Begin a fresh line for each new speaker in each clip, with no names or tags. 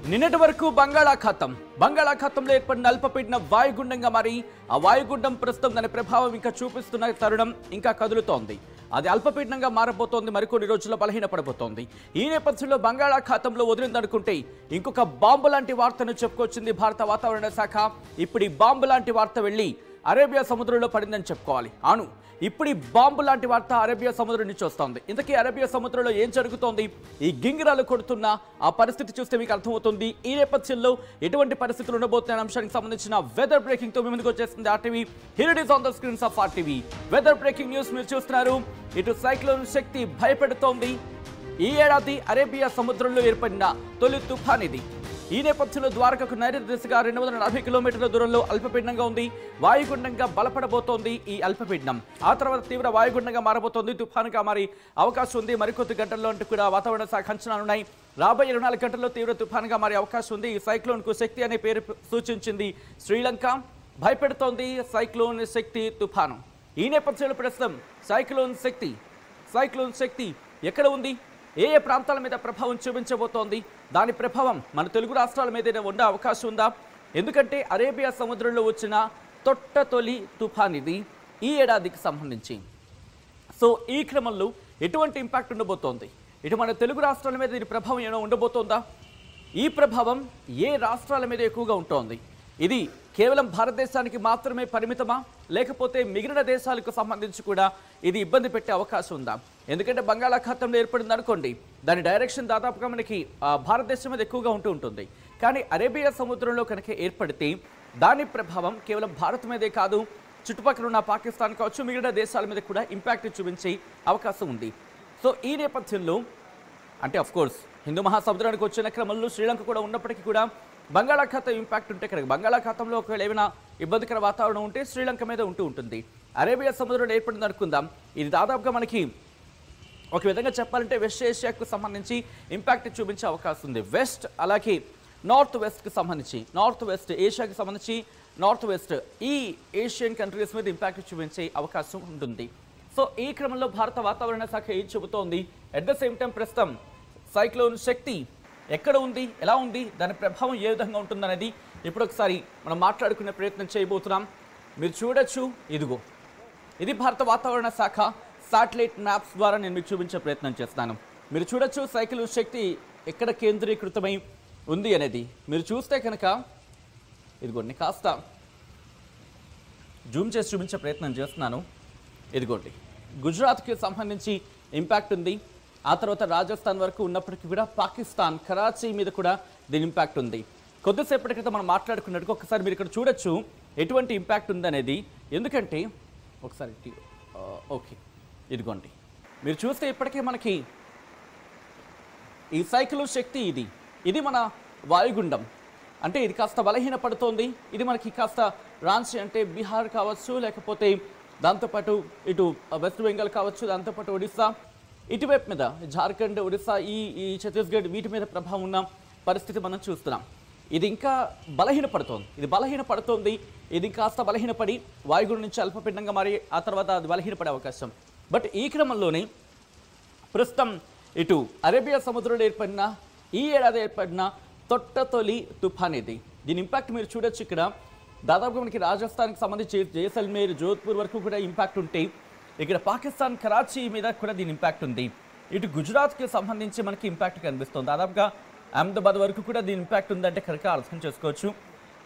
నిన్నటి వరకు బంగాళాఖాతంలో ఏర్పడిన అల్పపీడన వాయుగుండంగా మారి ఆ వాయుగుండం ప్రస్తుతం దాని ప్రభావం ఇంకా చూపిస్తున్న తరుణం ఇంకా కదులుతోంది. అది అల్పపీడనంగా మారబోతోంది, మరికొన్ని రోజుల్లో బలహీనపడబోతోంది. ఈ నేపథ్యంలో బంగాళాఖాతంలో వదిలిందనుకుంటే ఇంకొక బాంబు లాంటి వార్తను చెప్పుకొచ్చింది భారత వాతావరణ శాఖ. ఇప్పుడు ఈ బాంబు లాంటి వార్త వెళ్ళి అరేబియా సముద్రంలో పడిందని చెప్పుకోవాలి. అవును, ఇప్పుడు ఈ బాంబు లాంటి వార్త అరేబియా సముద్రం నుంచి వస్తోంది. ఇంతకీ అరేబియా సముద్రంలో ఏం జరుగుతోంది? ఈ గింగిరాలు కొడుతున్న ఆ పరిస్థితి చూస్తే మీకు అర్థమవుతుంది. ఈ నేపథ్యంలో ఎటువంటి పరిస్థితులు ఉండబోతున్న అంశానికి సంబంధించిన వెదర్ బ్రేకింగ్ తో మీ ముందుకు వచ్చేస్తుంది RTV. Here it is on the screens of RTV. Weather breaking news మీరు చూస్తున్నారు. ఇటు సైక్లోన్ శక్తి భయపెడుతోంది. ఈ ఏడాది అరేబియా సముద్రంలో ఏర్పడిన తొలి తుఫాన్ ఇది. ఈ నేపథ్యంలో ద్వారకకు నైరుతి దిశగా 240 కిలోమీటర్ల దూరంలో అల్పపీడనంగా ఉంది. వాయుగుండంగా బలపడబోతోంది ఈ అల్పపీడనం. ఆ తర్వాత తీవ్ర వాయుగుండంగా మారబోతోంది, తుఫానుగా మారి అవకాశం ఉంది. మరికొద్ది గంటల్లో అంటూ కూడా వాతావరణ శాఖ అంచనాలున్నాయి. రాబోయే 24 గంటల్లో తీవ్ర తుఫానుగా మారే అవకాశం ఉంది. ఈ సైక్లోన్ కు శక్తి అనే పేరు సూచించింది శ్రీలంక. భయపెడుతోంది సైక్లోన్ శక్తి తుఫాను. ఈ నేపథ్యంలో ప్రస్తుతం సైక్లోన్ శక్తి ఎక్కడ ఉంది, ఏ ఏ ప్రాంతాల మీద ప్రభావం చూపించబోతోంది, దాని ప్రభావం మన తెలుగు రాష్ట్రాల మీద ఉండే అవకాశం ఉందా? ఎందుకంటే అరేబియా సముద్రంలో వచ్చిన తొలి తుఫాన్ ఇది ఈ ఏడాదికి సంబంధించి. సో ఈ క్రమంలో ఎటువంటి ఇంపాక్ట్ ఉండబోతోంది? ఇటు మన తెలుగు రాష్ట్రాల మీద దీని ప్రభావం ఏమైనా ఉండబోతోందా? ఈ ప్రభావం ఏ రాష్ట్రాల మీద ఎక్కువగా ఉంటోంది? ఇది కేవలం భారతదేశానికి మాత్రమే పరిమితమా, లేకపోతే మిగిలిన దేశాలకు సంబంధించి కూడా ఇది ఇబ్బంది పెట్టే అవకాశం ఉందా? ఎందుకంటే బంగాళాఖాతంలో ఏర్పడింది అనుకోండి, దాని డైరెక్షన్ దాదాపుగా మనకి భారతదేశం మీద ఎక్కువగా ఉంటుంది. కానీ అరేబియా సముద్రంలో కనుక ఏర్పడితే దాని ప్రభావం కేవలం భారత్ మీదే కాదు, చుట్టుపక్కల ఉన్న పాకిస్తాన్ కావచ్చు, మిగిలిన దేశాల మీద కూడా ఇంపాక్ట్ చూపించే అవకాశం ఉంది. సో ఈ నేపథ్యంలో అంటే అఫ్కోర్స్ హిందూ మహాసముద్రానికి వచ్చిన క్రమంలో శ్రీలంక కూడా ఉన్నప్పటికీ కూడా బంగాళాఖాతం ఇంపాక్ట్ ఉంటే కనుక బంగాళాఖాతంలో ఒకవేళ ఏమైనా ఇబ్బందికర వాతావరణం ఉంటే శ్రీలంక మీద ఉంటుంది. అరేబియా సముద్రంలో ఏర్పడింది అనుకుందాం, ఇది దాదాపుగా మనకి ఒక విధంగా చెప్పాలంటే వెస్ట్ ఏషియాకు సంబంధించి ఇంపాక్ట్ చూపించే అవకాశం ఉంది. వెస్ట్ అలాగే నార్త్ వెస్ట్కి సంబంధించి ఏషియాకి సంబంధించి నార్త్ వెస్ట్ ఈ ఏషియన్ కంట్రీస్ మీద ఇంపాక్ట్ చూపించే అవకాశం ఉంటుంది. సో ఈ క్రమంలో భారత వాతావరణ శాఖ ఏం చెబుతోంది? అట్ ద సేమ్ టైం ప్రస్తుతం సైక్లోన్ శక్తి ఎక్కడ ఉంది, ఎలా ఉంది, దాని ప్రభావం ఏ విధంగా ఉంటుందనేది ఇప్పుడు ఒకసారి మనం మాట్లాడుకునే ప్రయత్నం చేయబోతున్నాం. మీరు చూడొచ్చు, ఇదిగో ఇది భారత వాతావరణ శాఖ శాటిలైట్ మ్యాప్స్ ద్వారా నేను మీకు చూపించే ప్రయత్నం చేస్తున్నాను. మీరు చూడొచ్చు సైక్లోన్ శక్తి ఎక్కడ కేంద్రీకృతమై ఉంది అనేది. మీరు చూస్తే కనుక ఇదిగోండి, కాస్త జూమ్ చేసి చూపించే ప్రయత్నం చేస్తున్నాను. ఇదిగోండి, గుజరాత్కి సంబంధించి ఇంపాక్ట్ ఉంది. ఆ తర్వాత రాజస్థాన్ వరకు ఉన్నప్పటికీ కూడా పాకిస్తాన్ కరాచీ మీద కూడా దీని ఇంపాక్ట్ ఉంది. కొద్దిసేపటి క్రితం మనం మాట్లాడుకున్నట్టుగా ఒకసారి మీరు ఇక్కడ చూడొచ్చు ఎటువంటి ఇంపాక్ట్ ఉందనేది. ఎందుకంటే ఒకసారి ఓకే, ఇదిగోండి మీరు చూస్తే ఇప్పటికే మనకి ఈ సైక్లోన్ శక్తి ఇది మన వాయుగుండం. అంటే ఇది కాస్త బలహీనపడుతోంది. ఇది మనకి కాస్త రాంచీ అంటే బీహార్ కావచ్చు, లేకపోతే దాంతోపాటు ఇటు వెస్ట్ బెంగాల్ కావచ్చు, దాంతోపాటు ఒడిస్సా, ఇటువైపు మీద జార్ఖండ్, ఒడిస్సా, ఈ ఛత్తీస్గఢ్ వీటి మీద ప్రభావం ఉన్న పరిస్థితి మనం చూస్తున్నాం. ఇది ఇంకా బలహీనపడుతోంది. ఇది కాస్త బలహీనపడి వాయుగుండం నుంచి అల్పపీడనంగా మారి ఆ తర్వాత అది బలహీనపడే అవకాశం. బట్ ఈ క్రమంలోనే ప్రస్తుతం ఇటు అరేబియా సముద్రంలో ఈ ఏడాది ఏర్పడిన తొలి తుఫాన్ ఇది. దీని ఇంపాక్ట్ మీరు చూడొచ్చు. ఇక్కడ దాదాపుగా మనకి రాజస్థాన్కి సంబంధించి జైసల్మేర్, జోధ్పూర్ వరకు కూడా ఇంపాక్ట్ ఉంటే, ఇక్కడ పాకిస్తాన్ కరాచీ మీద కూడా దీని ఇంపాక్ట్ ఉంది. ఇటు గుజరాత్కి సంబంధించి మనకి ఇంపాక్ట్ కనిపిస్తుంది. దాదాపుగా అహ్మదాబాద్ వరకు కూడా దీని ఇంపాక్ట్ ఉందంటే కనుక అర్థం చేసుకోవచ్చు.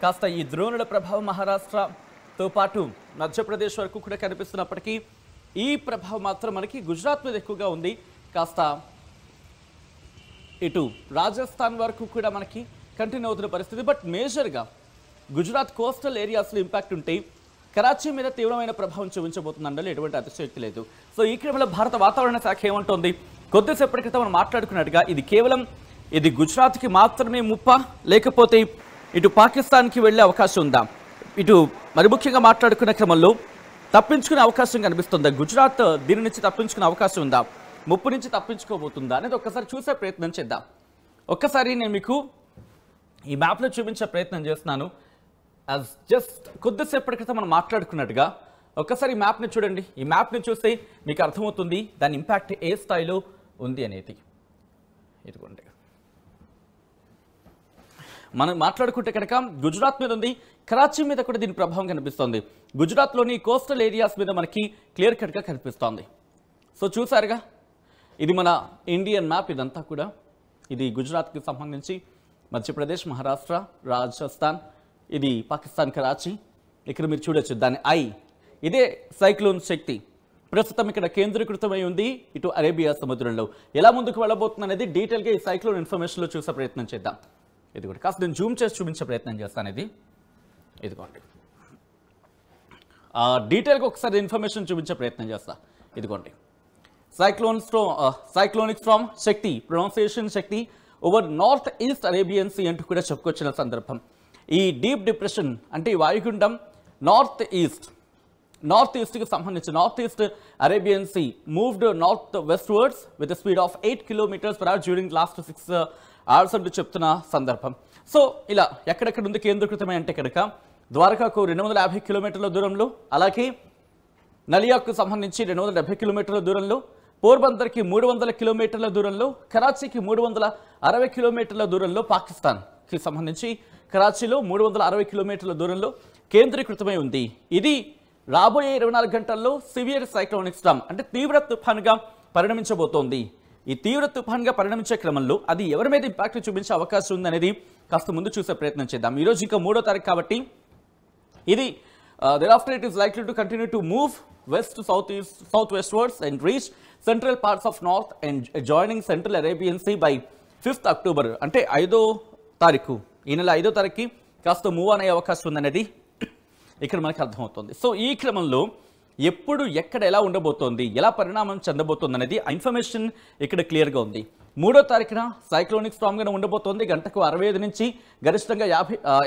కాస్త ఈ ద్రోణుల ప్రభావం మహారాష్ట్రతో పాటు మధ్యప్రదేశ్ వరకు కూడా కనిపిస్తున్నప్పటికీ ఈ ప్రభావం మాత్రం మనకి గుజరాత్ మీద ఎక్కువగా ఉంది. కాస్త ఇటు రాజస్థాన్ వరకు కూడా మనకి కంటిన్యూ అవుతున్న పరిస్థితి. బట్ మేజర్గా గుజరాత్ కోస్టల్ ఏరియాస్లో ఇంపాక్ట్ ఉంటే కరాచీ మీద తీవ్రమైన ప్రభావం చూపించబోతుంది అందులో ఎటువంటి అతిశయోక్తి లేదు. సో ఈ క్రమంలో భారత వాతావరణ శాఖ ఏమంటోంది? కొద్దిసేపటి క్రితం మనం మాట్లాడుకున్నట్టుగా ఇది గుజరాత్కి మాత్రమే ముప్ప, లేకపోతే ఇటు పాకిస్తాన్కి వెళ్ళే అవకాశం ఉందా? ఇటు మరి ముఖ్యంగా మాట్లాడుకున్న క్రమంలో తప్పించుకునే అవకాశం కనిపిస్తుందా? గుజరాత్ దీని నుంచి తప్పించుకునే అవకాశం ఉందా? ముప్పు నుంచి తప్పించుకోబోతుందా అనేది ఒక్కసారి చూసే ప్రయత్నం చేద్దాం. ఒక్కసారి నేను మీకు ఈ మ్యాప్లో చూపించే ప్రయత్నం చేస్తున్నాను. జస్ట్ కొద్దిసేపటి క్రితం మనం మాట్లాడుకున్నట్టుగా ఒక్కసారి ఈ మ్యాప్ని చూడండి. ఈ మ్యాప్ని చూస్తే మీకు అర్థమవుతుంది దాని ఇంపాక్ట్ ఏ స్థాయిలో ఉంది అనేది. ఇదిగోండి, మనం మాట్లాడుకుంటే కనుక గుజరాత్ మీద ఉంది, కరాచీ మీద కూడా దీని ప్రభావం కనిపిస్తోంది. గుజరాత్లోని కోస్టల్ ఏరియాస్ మీద మనకి క్లియర్ కట్గా కనిపిస్తోంది. సో చూసారుగా, ఇది మన ఇండియన్ మ్యాప్. ఇదంతా కూడా ఇది గుజరాత్కి సంబంధించి మధ్యప్రదేశ్, మహారాష్ట్ర, రాజస్థాన్, ఇది పాకిస్తాన్ కరాచీ. ఇక్కడ మీరు చూడొచ్చు దాని ఇదే సైక్లోన్ శక్తి ప్రస్తుతం ఇక్కడ కేంద్రీకృతమై ఉంది ఇటు అరేబియా సముద్రంలో. ఎలా ముందుకు వెళ్ళబోతుంది అనేది డీటెయిల్గా ఈ సైక్లోన్ ఇన్ఫర్మేషన్లో చూసే ప్రయత్నం చేద్దాం. ఇదిగోండి, కాస్త నేను జూమ్ చేసి చూపించే ప్రయత్నం చేస్తాను. ఇదిగోండి, డీటెయిల్గా ఒకసారి ఇన్ఫర్మేషన్ చూపించే ప్రయత్నం చేస్తా. ఇదిగోండి, cyclonic storm Shakti, pronunciation Shakti over north east Arabian sea అంటూ కూడా చెప్పుకొచ్చిన సందర్భం. ఈ డీప్ డిప్రెషన్ అంటే ఈ వాయుగుండం నార్త్ ఈస్ట్కి సంబంధించి north east Arabian sea moved north వెస్ట్వర్డ్స్ with speed of 8 km/h during last 6 hours అంటూ చెప్తున్న సందర్భం. సో ఇలా ఎక్కడెక్కడ ఉంది కేంద్రీకృతమై అంటే కనుక ద్వారకాకు 250 కిలోమీటర్ల దూరంలో, అలాగే నలియాకు సంబంధించి 270 కిలోమీటర్ల దూరంలో, పోర్బందర్కి 300 కిలోమీటర్ల దూరంలో, కరాచీకి 360 కిలోమీటర్ల దూరంలో, పాకిస్తాన్కి సంబంధించి కరాచీలో 360 కిలోమీటర్ల దూరంలో కేంద్రీకృతమై ఉంది. ఇది రాబోయే 24 గంటల్లో సివియర్ సైక్లోనిక్ స్టార్మ్ అంటే తీవ్ర తుఫాన్గా పరిణమించబోతోంది. ఈ తీవ్ర తుఫాన్గా పరిణమించే క్రమంలో అది ఎవరి మీద ఇంపాక్ట్ చూపించే అవకాశం ఉందనేది కాస్త ముందు చూసే ప్రయత్నం చేద్దాం. ఈరోజు ఇంకా 3వ తారీఖు కాబట్టి ఇది thereafter it is likely to continue to move west to southwestwards and reach central parts of north and joining central Arabian Sea by 5th October. అంటే 5వ తారీఖు, ఈ నెల 5వ తారీఖుకి కాస్త మూవ్ అనే అవకాశం ఉందనేది ఇక్కడ మనకు అర్థమవుతుంది. సో ఈ క్రమంలో ఎప్పుడు ఎక్కడ ఎలా ఉండబోతోంది, ఎలా పరిణామం చెందబోతోంది అనేది ఇన్ఫర్మేషన్ ఇక్కడ క్లియర్గా ఉంది. 3వ తారీఖున సైక్లోనిక్ స్టార్మ్గా ఉండబోతోంది. గంటకు 65 నుంచి గరిష్టంగా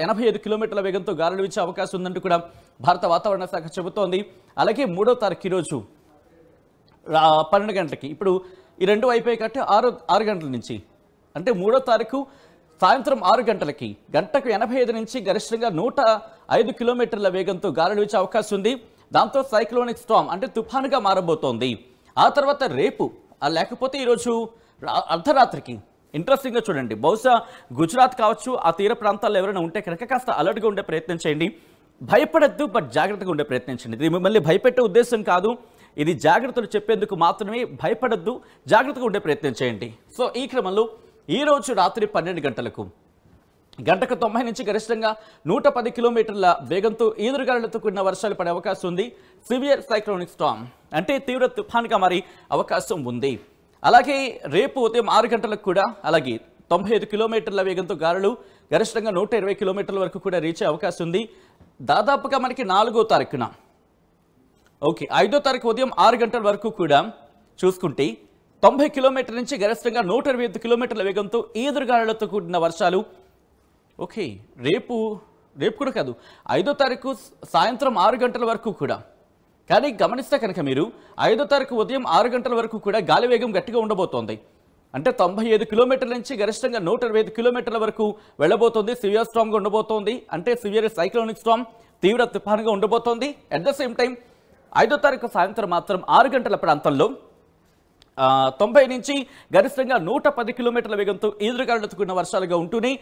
85 కిలోమీటర్ల వేగంతో గాలులు వీచే అవకాశం ఉందంటూ కూడా భారత వాతావరణ శాఖ చెబుతోంది. అలాగే 3వ తారీఖు ఈరోజు 12 గంటలకి, ఇప్పుడు ఈ 2 అయిపోయి కాబట్టి 6 గంటల నుంచి అంటే 3వ తారీఖు సాయంత్రం 6 గంటలకి గంటకు 85 నుంచి గరిష్టంగా 105 కిలోమీటర్ల వేగంతో గాలులు వీచే అవకాశం ఉంది. దాంతో సైక్లోనిక్ స్టార్మ్ అంటే తుఫానుగా మారబోతోంది. ఆ తర్వాత రేపు లేకపోతే ఈరోజు అర్ధరాత్రికి ఇంట్రెస్టింగ్గా చూడండి, బహుశా గుజరాత్ కావచ్చు, ఆ తీర ప్రాంతాల్లో ఎవరైనా ఉంటే కనుక కాస్త అలర్ట్గా ఉండే ప్రయత్నం చేయండి. భయపడద్దు, బట్ జాగ్రత్తగా ఉండే ప్రయత్నం చేయండి. ఇది మిమ్మల్ని భయపెట్టే ఉద్దేశం కాదు, ఇది జాగ్రత్తలు చెప్పేందుకు మాత్రమే. భయపడద్దు, జాగ్రత్తగా ఉండే ప్రయత్నం చేయండి. సో ఈ క్రమంలో ఈరోజు రాత్రి 12 గంటలకు గంటకు 90 నుంచి గరిష్టంగా 110 కిలోమీటర్ల వేగంతో ఈదురుగాలులతో కూడిన వర్షాలు పడే అవకాశం ఉంది. సివియర్ సైక్లోనిక్ స్టార్మ్ అంటే తీవ్ర తుఫాన్గా మారే అవకాశం ఉంది. అలాగే రేపు ఉదయం 6 గంటలకు కూడా అలాగే 95 కిలోమీటర్ల వేగంతో గాలులు గరిష్టంగా 120 కిలోమీటర్ల వరకు కూడా రీచ్ అయ్యే అవకాశం ఉంది. దాదాపుగా మనకి 4వ తారీఖున 5వ తారీఖు ఉదయం 6 గంటల వరకు కూడా చూసుకుంటే 90 కిలోమీటర్ల నుంచి గరిష్టంగా 125 కిలోమీటర్ల వేగంతో ఈదురుగాలులతో కూడిన వర్షాలు. రేపు కూడా కాదు, 5వ తారీఖు సాయంత్రం 6 గంటల వరకు కూడా. కానీ గమనిస్తే కనుక మీరు 5వ తారీఖు ఉదయం 6 గంటల వరకు కూడా గాలి వేగం గట్టిగా ఉండబోతోంది. అంటే 95 కిలోమీటర్ల నుంచి గరిష్టంగా 125 కిలోమీటర్ల వరకు వెళ్ళబోతోంది. సివియర్ స్టార్మ్గా ఉండబోతోంది, అంటే సివియర్ సైక్లోనిక్ స్టార్మ్ తీవ్ర తుఫానుగా ఉండబోతోంది. అట్ ద సేమ్ టైం 5వ తారీఖు సాయంత్రం మాత్రం 6 గంటల ప్రాంతంలో 90 నుంచి గరిష్టంగా 110 కిలోమీటర్ల వేగంతో ఈదురుగాలులతో కూడిన వర్షాలుగా ఉంటూనే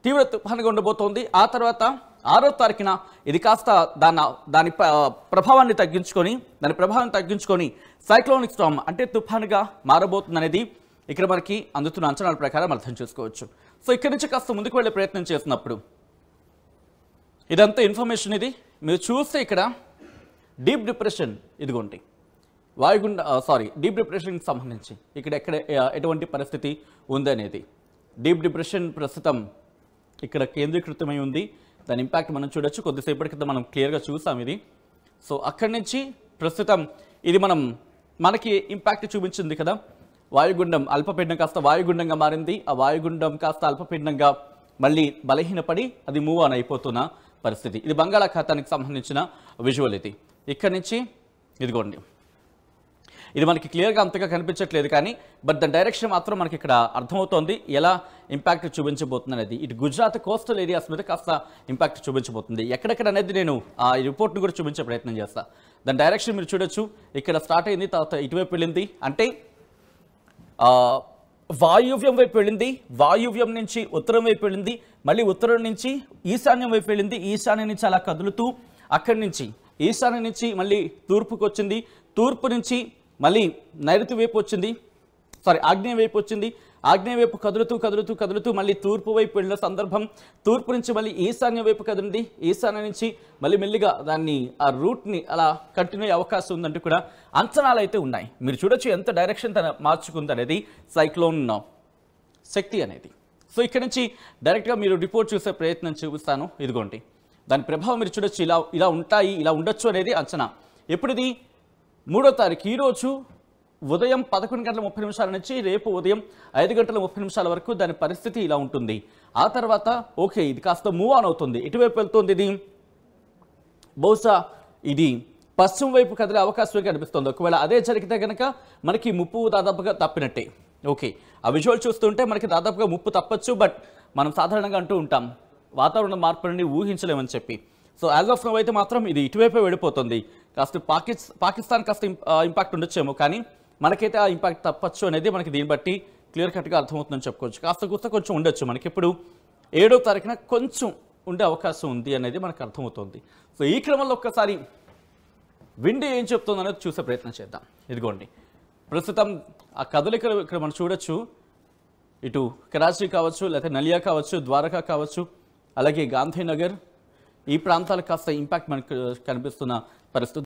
తీవ్ర తుఫానుగా ఉండబోతోంది. ఆ తర్వాత 6వ తారీఖున ఇది కాస్త దాని ప్రభావాన్ని తగ్గించుకొని సైక్లోనిక్ స్టార్మ్ అంటే తుఫానుగా మారబోతుంది అనేది ఇక్కడ మనకి అందుతున్న అంచనాల ప్రకారం అర్థం చేసుకోవచ్చు. సో ఇక్కడి నుంచి కాస్త ముందుకు వెళ్ళే ప్రయత్నం చేస్తున్నప్పుడు ఇదంతా ఇన్ఫర్మేషన్. ఇది మీరు చూస్తే ఇక్కడ డీప్ డిప్రెషన్, ఇదిగోండి డీప్ డిప్రెషన్కి సంబంధించి ఇక్కడ ఎటువంటి పరిస్థితి ఉందనేది. డీప్ డిప్రెషన్ ప్రస్తుతం ఇక్కడ కేంద్రీకృతమై ఉంది. దాని ఇంపాక్ట్ మనం చూడొచ్చు. కొద్దిసేపటి క్రితం మనం క్లియర్గా చూసాం ఇది. సో అక్కడి నుంచి ప్రస్తుతం ఇది మనకి ఇంపాక్ట్ చూపించింది కదా. వాయుగుండం అల్పపీడనం కాస్త వాయుగుండంగా మారింది. ఆ వాయుగుండం కాస్త అల్పపీడనంగా మళ్ళీ బలహీనపడి అది మూవ్ ఆన్ అయిపోతున్న పరిస్థితి. ఇది బంగాళాఖాతానికి సంబంధించిన విజువల్. ఇది ఇక్కడి నుంచి ఇదిగోండి, ఇది మనకి క్లియర్గా అంతగా కనిపించట్లేదు కానీ బట్ దాని డైరెక్షన్ మాత్రం మనకి ఇక్కడ అర్థమవుతోంది ఎలా ఇంపాక్ట్ చూపించబోతుంది అనేది. ఇటు గుజరాత్ కోస్టల్ ఏరియాస్ మీద కాస్త ఇంపాక్ట్ చూపించబోతుంది. ఎక్కడెక్కడ అనేది నేను ఆ రిపోర్ట్ని కూడా చూపించే ప్రయత్నం చేస్తాను. దాని డైరెక్షన్ మీరు చూడొచ్చు. ఇక్కడ స్టార్ట్ అయింది, తర్వాత ఇటువైపు వెళ్ళింది. అంటే వాయువ్యం వైపు వెళ్ళింది, వాయువ్యం నుంచి ఉత్తరం వైపు వెళ్ళింది, మళ్ళీ ఉత్తరం నుంచి ఈశాన్యం వైపు వెళ్ళింది, ఈశాన్యం నుంచి అలా కదులుతూ అక్కడి నుంచి ఈశాన్యం నుంచి మళ్ళీ తూర్పుకు వచ్చింది, తూర్పు నుంచి మళ్ళీ నైరుతి వైపు వచ్చింది, ఆగ్నేయ వైపు వచ్చింది, ఆగ్నేయ వైపు కదులుతూ కదులుతూ కదులుతూ మళ్ళీ తూర్పు వైపు వెళ్ళిన సందర్భం, తూర్పు నుంచి మళ్ళీ ఈశాన్య వైపు కదిలింది, ఈశాన్య నుంచి మళ్ళీ మెల్లిగా దాన్ని ఆ రూట్ని అలా కంటిన్యూ అయ్యే అవకాశం ఉందంటూ కూడా అంచనాలు అయితే ఉన్నాయి. మీరు చూడొచ్చు ఎంత డైరెక్షన్ తన మార్చుకుంది అనేది సైక్లోన్ శక్తి అనేది. సో ఇక్కడ నుంచి డైరెక్ట్గా మీరు రిపోర్ట్ చూసే ప్రయత్నం చూపిస్తాను. ఇదిగోండి దాని ప్రభావం మీరు చూడొచ్చు, ఇలా ఉంటాయి, ఇలా ఉండొచ్చు అనేది అంచనా. ఎప్పుడు ఇది 3వ తారీఖు, ఈరోజు ఉదయం 11:30 నుంచి రేపు ఉదయం 5:30 వరకు దాని పరిస్థితి ఇలా ఉంటుంది. ఆ తర్వాత ఓకే ఇది కాస్త మూవ్ ఆన్ అవుతుంది, ఇటువైపు వెళ్తుంది, ఇది బహుశా ఇది పశ్చిమ వైపు కదిలే అవకాశం కనిపిస్తుంది. ఒకవేళ అదే జరిగితే కనుక మనకి ముప్పు దాదాపుగా తప్పినట్టే. ఓకే ఆ విజువల్ చూస్తుంటే మనకి దాదాపుగా ముప్పు తప్పచ్చు, బట్ మనం సాధారణంగా అంటూ ఉంటాం వాతావరణ మార్పులని ఊహించలేమని చెప్పి. సో యాజ్ ఆఫ్ నౌ అయితే మాత్రం ఇది ఇటువైపే వెళ్ళిపోతుంది. కాస్త పాకిస్తాన్ కాస్త ఇంపాక్ట్ ఉండొచ్చేమో, కానీ మనకైతే ఆ ఇంపాక్ట్ తప్పచ్చు అనేది మనకి దీన్ని బట్టి క్లియర్ కట్గా అర్థమవుతుందని చెప్పుకోవచ్చు. కాస్త కూస్త కొంచెం ఉండొచ్చు, మనకి ఇప్పుడు 7వ తారీఖున కొంచెం ఉండే అవకాశం ఉంది అనేది మనకు అర్థమవుతుంది. సో ఈ క్రమంలో ఒక్కసారి విండ్ ఏం చెప్తుంది అనేది చూసే ప్రయత్నం చేద్దాం. ఇదిగోండి ప్రస్తుతం ఆ కదలికలు ఇక్కడ మనం చూడొచ్చు. ఇటు కరాచీ కావచ్చు, లేకపోతే నలియా కావచ్చు, ద్వారకా కావచ్చు, అలాగే గాంధీనగర్ ఈ ప్రాంతాలకు కాస్త ఇంపాక్ట్ మనకు కనిపిస్తున్న పరిస్థితి.